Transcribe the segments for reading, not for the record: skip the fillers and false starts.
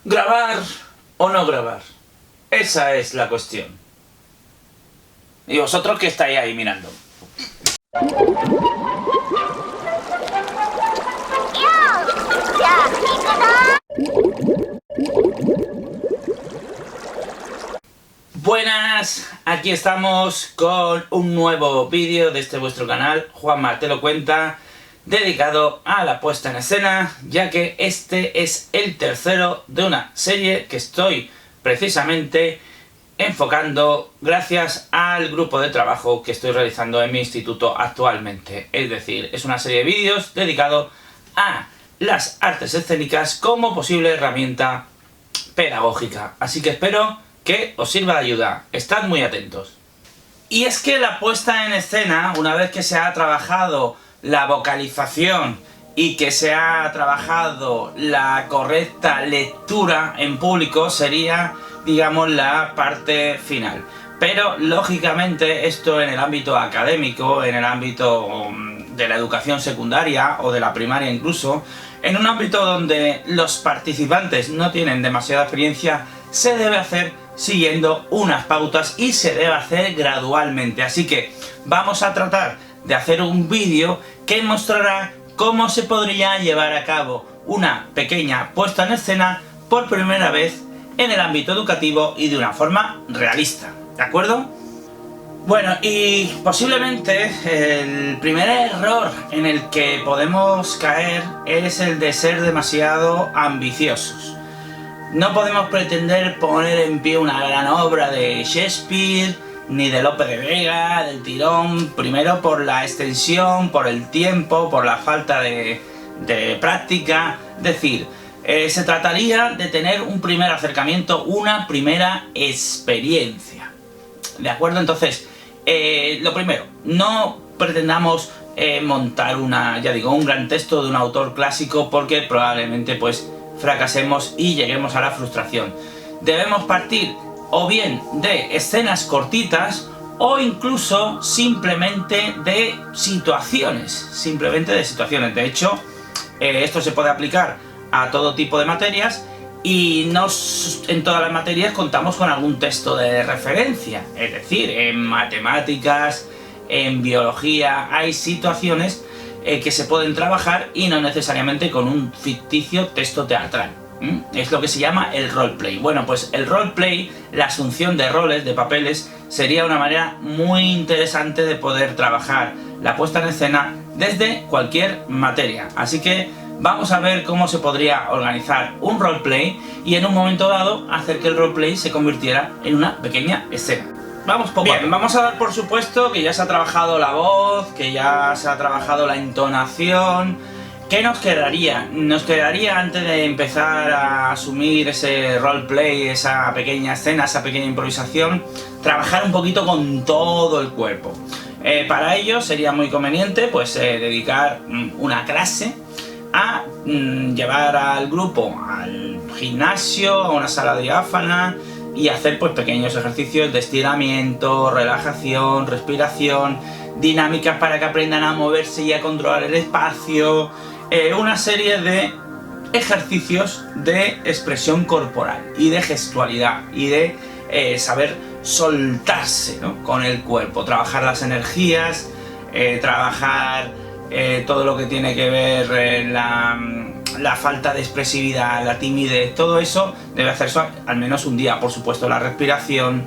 ¿Grabar o no grabar? Esa es la cuestión. ¿Y vosotros qué estáis ahí mirando? Buenas, aquí estamos con un nuevo vídeo de este vuestro canal, Juanma te lo cuenta, dedicado a la puesta en escena, ya que este es el tercero de una serie que estoy precisamente enfocando gracias al grupo de trabajo que estoy realizando en mi instituto actualmente. Es decir, es una serie de vídeos dedicado a las artes escénicas como posible herramienta pedagógica. Así que espero que os sirva de ayuda. Estad muy atentos. Y es que la puesta en escena, una vez que se ha trabajado la vocalización y que se ha trabajado la correcta lectura en público, sería, digamos, la parte final. Pero, lógicamente, esto en el ámbito académico, en el ámbito de la educación secundaria o de la primaria incluso, en un ámbito donde los participantes no tienen demasiada experiencia, se debe hacer siguiendo unas pautas y se debe hacer gradualmente. Así que vamos a tratar de hacer un vídeo que mostrará cómo se podría llevar a cabo una pequeña puesta en escena por primera vez en el ámbito educativo y de una forma realista, ¿de acuerdo? Bueno, y posiblemente el primer error en el que podemos caer es el de ser demasiado ambiciosos. No podemos pretender poner en pie una gran obra de Shakespeare, ni de Lope de Vega, del tirón, primero por la extensión, por el tiempo, por la falta de práctica. Es decir, se trataría de tener un primer acercamiento, una primera experiencia. ¿De acuerdo? Entonces, lo primero, no pretendamos montar un gran texto de un autor clásico, porque probablemente pues fracasemos y lleguemos a la frustración. Debemos partir o bien de escenas cortitas o incluso simplemente de situaciones. De hecho, esto se puede aplicar a todo tipo de materias y no en todas las materias contamos con algún texto de referencia. Es decir, en matemáticas, en biología, hay situaciones que se pueden trabajar y no necesariamente con un ficticio texto teatral. Es lo que se llama el roleplay. Bueno, pues el roleplay, la asunción de roles, de papeles, sería una manera muy interesante de poder trabajar la puesta en escena desde cualquier materia. Así que vamos a ver cómo se podría organizar un roleplay y en un momento dado hacer que el roleplay se convirtiera en una pequeña escena. Vamos poco. Bien, vamos a dar por supuesto que ya se ha trabajado la voz, que ya se ha trabajado la entonación. ¿Qué nos quedaría? Nos quedaría, antes de empezar a asumir ese roleplay, esa pequeña escena, esa pequeña improvisación, trabajar un poquito con todo el cuerpo. Para ello sería muy conveniente pues dedicar una clase a llevar al grupo al gimnasio, a una sala diáfana, y hacer pues pequeños ejercicios de estiramiento, relajación, respiración, dinámicas para que aprendan a moverse y a controlar el espacio, una serie de ejercicios de expresión corporal y de gestualidad y de saber soltarse, ¿no?, con el cuerpo, trabajar las energías, trabajar todo lo que tiene que ver la falta de expresividad, la timidez, todo eso debe hacerse al menos un día. Por supuesto, la respiración.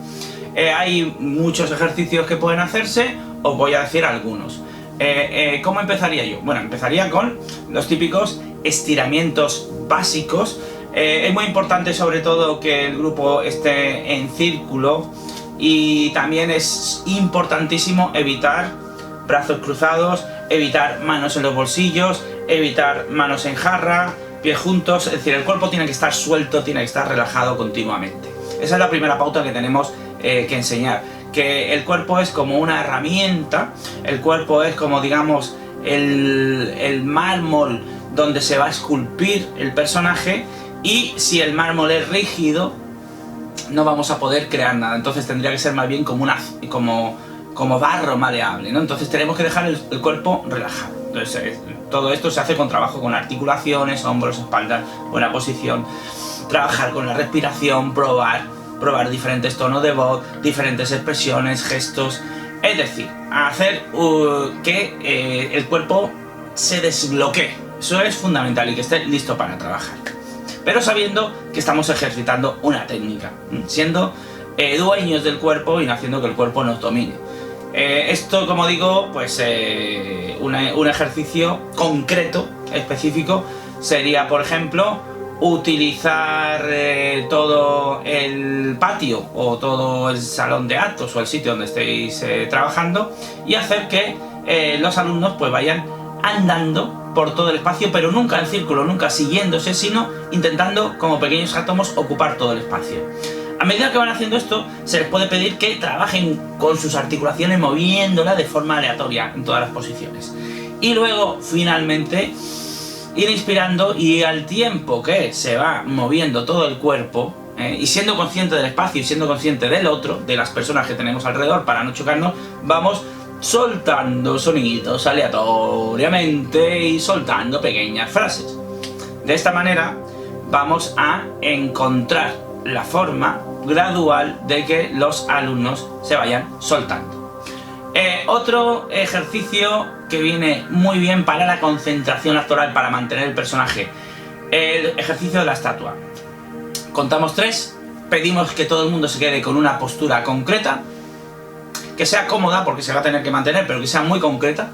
Hay muchos ejercicios que pueden hacerse, os voy a decir algunos. ¿Cómo empezaría yo? Bueno, empezaría con los típicos estiramientos básicos. Es muy importante sobre todo que el grupo esté en círculo, y también es importantísimo evitar brazos cruzados, evitar manos en los bolsillos, evitar manos en jarra, pies juntos. Es decir, el cuerpo tiene que estar suelto, tiene que estar relajado continuamente. Esa es la primera pauta que tenemos que enseñar, que el cuerpo es como una herramienta, el cuerpo es como, digamos, el mármol donde se va a esculpir el personaje, y si el mármol es rígido no vamos a poder crear nada. Entonces tendría que ser más bien como barro maleable, ¿no? Entonces tenemos que dejar el cuerpo relajado. Entonces todo esto se hace con trabajo con articulaciones, hombros, espalda, buena posición. trabajar con la respiración, probar diferentes tonos de voz, diferentes expresiones, gestos, es decir, hacer que el cuerpo se desbloquee. Eso es fundamental y que esté listo para trabajar. Pero sabiendo que estamos ejercitando una técnica, siendo dueños del cuerpo y no haciendo que el cuerpo nos domine. Esto, como digo, pues un ejercicio concreto, específico, sería, por ejemplo, utilizar todo el patio o todo el salón de actos o el sitio donde estéis trabajando y hacer que los alumnos pues vayan andando por todo el espacio, pero nunca en círculo, nunca siguiéndose, sino intentando como pequeños átomos ocupar todo el espacio. A medida que van haciendo esto, se les puede pedir que trabajen con sus articulaciones moviéndolas de forma aleatoria en todas las posiciones. Y luego, finalmente, ir inspirando y al tiempo que se va moviendo todo el cuerpo, y siendo consciente del espacio y siendo consciente del otro, de las personas que tenemos alrededor para no chocarnos, vamos soltando sonidos aleatoriamente y soltando pequeñas frases. De esta manera vamos a encontrar la forma gradual de que los alumnos se vayan soltando. Otro ejercicio que viene muy bien para la concentración actoral, para mantener el personaje, el ejercicio de la estatua. Contamos 3, pedimos que todo el mundo se quede con una postura concreta, que sea cómoda porque se va a tener que mantener, pero que sea muy concreta.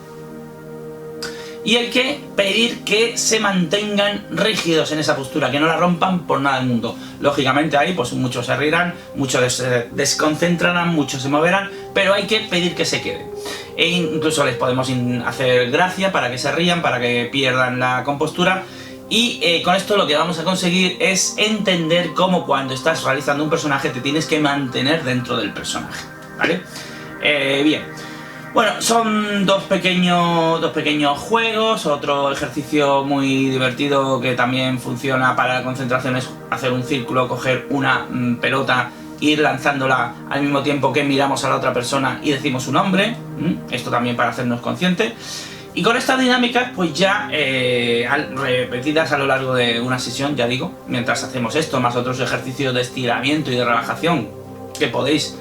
Y hay que pedir que se mantengan rígidos en esa postura, que no la rompan por nada del mundo. Lógicamente ahí pues muchos se reirán, muchos se desconcentrarán, muchos se moverán, pero hay que pedir que se queden. E incluso les podemos hacer gracia para que se rían, para que pierdan la compostura. Y con esto lo que vamos a conseguir es entender cómo cuando estás realizando un personaje te tienes que mantener dentro del personaje, ¿vale? Bien. Bueno, son dos pequeños juegos. Otro ejercicio muy divertido que también funciona para la concentración es hacer un círculo, coger una pelota, ir lanzándola al mismo tiempo que miramos a la otra persona y decimos su nombre. Esto también para hacernos conscientes. Y con estas dinámicas, pues ya repetidas a lo largo de una sesión, ya digo, mientras hacemos esto, más otros ejercicios de estiramiento y de relajación que podéis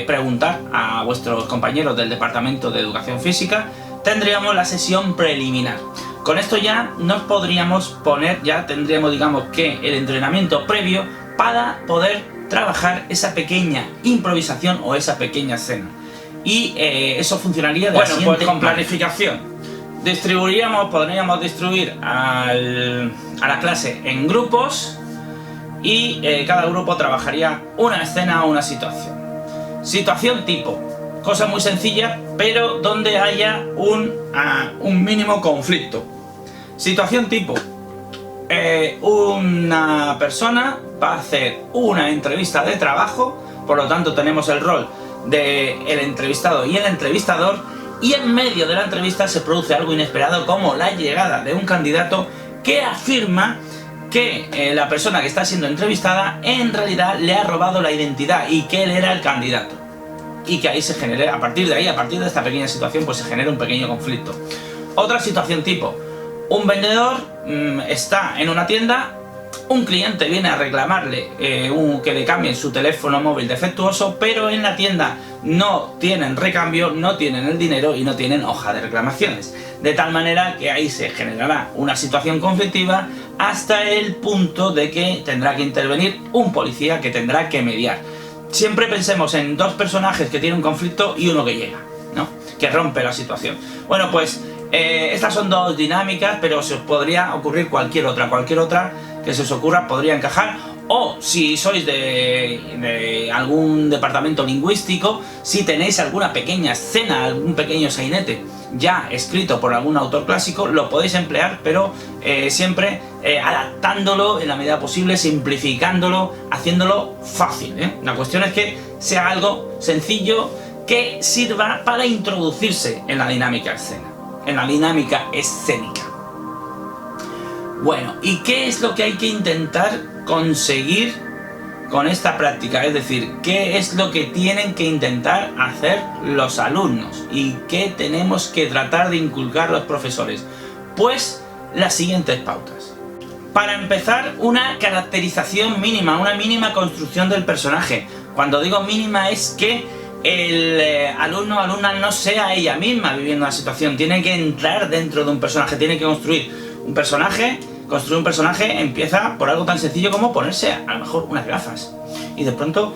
preguntar a vuestros compañeros del Departamento de Educación Física, tendríamos la sesión preliminar. Con esto ya nos podríamos poner, ya tendríamos, digamos, que el entrenamiento previo para poder trabajar esa pequeña improvisación o esa pequeña escena. Y eso funcionaría de la siguiente manera. Con planificación. Podríamos distribuir a la clase en grupos y cada grupo trabajaría una escena o una situación. Situación tipo, cosa muy sencilla, pero donde haya un mínimo conflicto. Situación tipo, una persona va a hacer una entrevista de trabajo, por lo tanto tenemos el rol del entrevistado y el entrevistador, y en medio de la entrevista se produce algo inesperado como la llegada de un candidato que afirma que la persona que está siendo entrevistada en realidad le ha robado la identidad y que él era el candidato. Y que ahí se genere, a partir de esta pequeña situación, pues se genera un pequeño conflicto. Otra situación tipo, un vendedor está en una tienda, un cliente viene a reclamarle que le cambien su teléfono móvil defectuoso, pero en la tienda no tienen recambio, no tienen el dinero y no tienen hoja de reclamaciones. De tal manera que ahí se generará una situación conflictiva hasta el punto de que tendrá que intervenir un policía que tendrá que mediar. Siempre pensemos en dos personajes que tienen un conflicto y uno que llega, ¿no? Que rompe la situación. Bueno, pues estas son dos dinámicas, pero se os podría ocurrir cualquier otra que se os ocurra podría encajar. O si sois de algún departamento lingüístico, si tenéis alguna pequeña escena, algún pequeño sainete ya escrito por algún autor clásico, lo podéis emplear, pero siempre adaptándolo en la medida posible, simplificándolo, haciéndolo fácil, La cuestión es que sea algo sencillo que sirva para introducirse en la dinámica escénica. Bueno, ¿y qué es lo que hay que intentar conseguir con esta práctica? Es decir, ¿qué es lo que tienen que intentar hacer los alumnos? ¿Y qué tenemos que tratar de inculcar los profesores? Pues las siguientes pautas. Para empezar, una caracterización mínima, una mínima construcción del personaje. Cuando digo mínima es que el alumno o alumna no sea ella misma viviendo la situación, tiene que entrar dentro de un personaje, tiene que construir un personaje. Construir un personaje empieza por algo tan sencillo como ponerse a lo mejor unas gafas y de pronto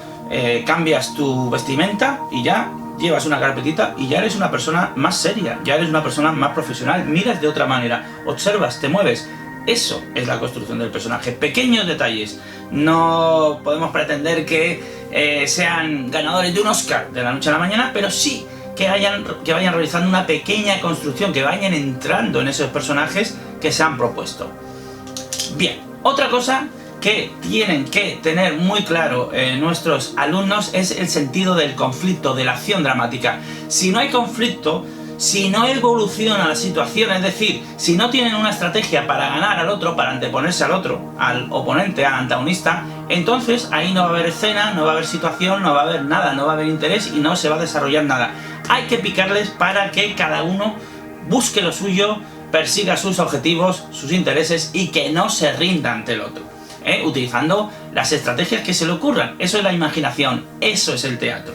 cambias tu vestimenta y ya llevas una carpetita y ya eres una persona más seria, ya eres una persona más profesional, miras de otra manera, observas, te mueves. Eso es la construcción del personaje, pequeños detalles. No podemos pretender que sean ganadores de un Oscar de la noche a la mañana, pero sí que vayan realizando una pequeña construcción, que vayan entrando en esos personajes que se han propuesto. Bien, otra cosa que tienen que tener muy claro nuestros alumnos es el sentido del conflicto, de la acción dramática. Si no hay conflicto, si no evoluciona la situación, es decir, si no tienen una estrategia para ganar al otro, para anteponerse al otro, al oponente, al antagonista, entonces ahí no va a haber escena, no va a haber situación, no va a haber nada, no va a haber interés y no se va a desarrollar nada. Hay que picarles para que cada uno busque lo suyo, persiga sus objetivos, sus intereses y que no se rinda ante el otro, utilizando las estrategias que se le ocurran. Eso es la imaginación, eso es el teatro.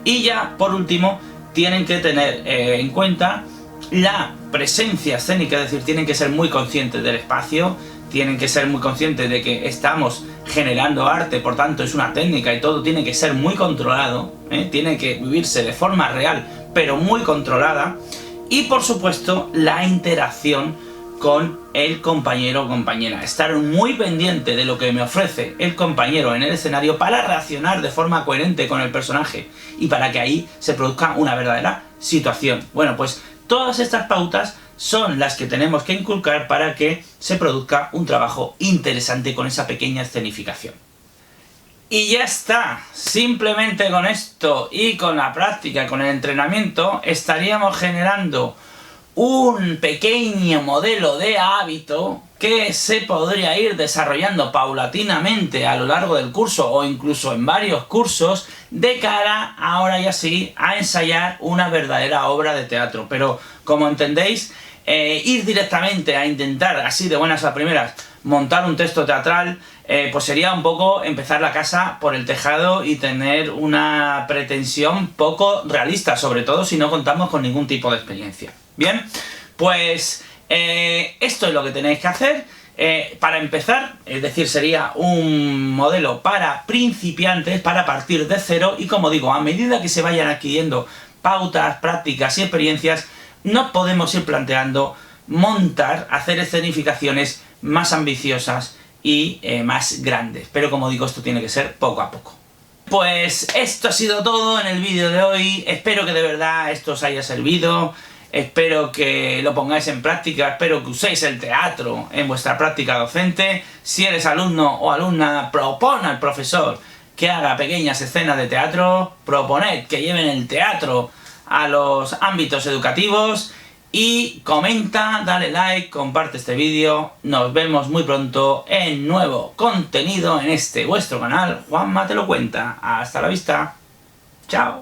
Y ya, por último, tienen que tener en cuenta la presencia escénica, es decir, tienen que ser muy conscientes del espacio, tienen que ser muy conscientes de que estamos generando arte, por tanto es una técnica y todo tiene que ser muy controlado, tiene que vivirse de forma real, pero muy controlada. Y por supuesto, la interacción con el compañero o compañera. Estar muy pendiente de lo que me ofrece el compañero en el escenario para reaccionar de forma coherente con el personaje y para que ahí se produzca una verdadera situación. Bueno, pues todas estas pautas son las que tenemos que inculcar para que se produzca un trabajo interesante con esa pequeña escenificación. Y ya está, simplemente con esto y con la práctica, con el entrenamiento, estaríamos generando un pequeño modelo de hábito que se podría ir desarrollando paulatinamente a lo largo del curso o incluso en varios cursos de cara, ahora ya sí, a ensayar una verdadera obra de teatro. Pero como entendéis, ir directamente a intentar, así de buenas a primeras, montar un texto teatral, pues sería un poco empezar la casa por el tejado y tener una pretensión poco realista, sobre todo si no contamos con ningún tipo de experiencia. Bien, pues esto es lo que tenéis que hacer para empezar, es decir, sería un modelo para principiantes, para partir de cero y, como digo, a medida que se vayan adquiriendo pautas, prácticas y experiencias, nos podemos ir planteando montar, hacer escenificaciones más ambiciosas y más grandes. Pero como digo, esto tiene que ser poco a poco. Pues esto ha sido todo en el vídeo de hoy. Espero que de verdad esto os haya servido. Espero que lo pongáis en práctica. Espero que uséis el teatro en vuestra práctica docente. Si eres alumno o alumna, propon al profesor que haga pequeñas escenas de teatro. Proponed que lleven el teatro a los ámbitos educativos. Y comenta, dale like, comparte este vídeo. Nos vemos muy pronto en nuevo contenido en este vuestro canal. Juanma te lo cuenta. Hasta la vista. Chao.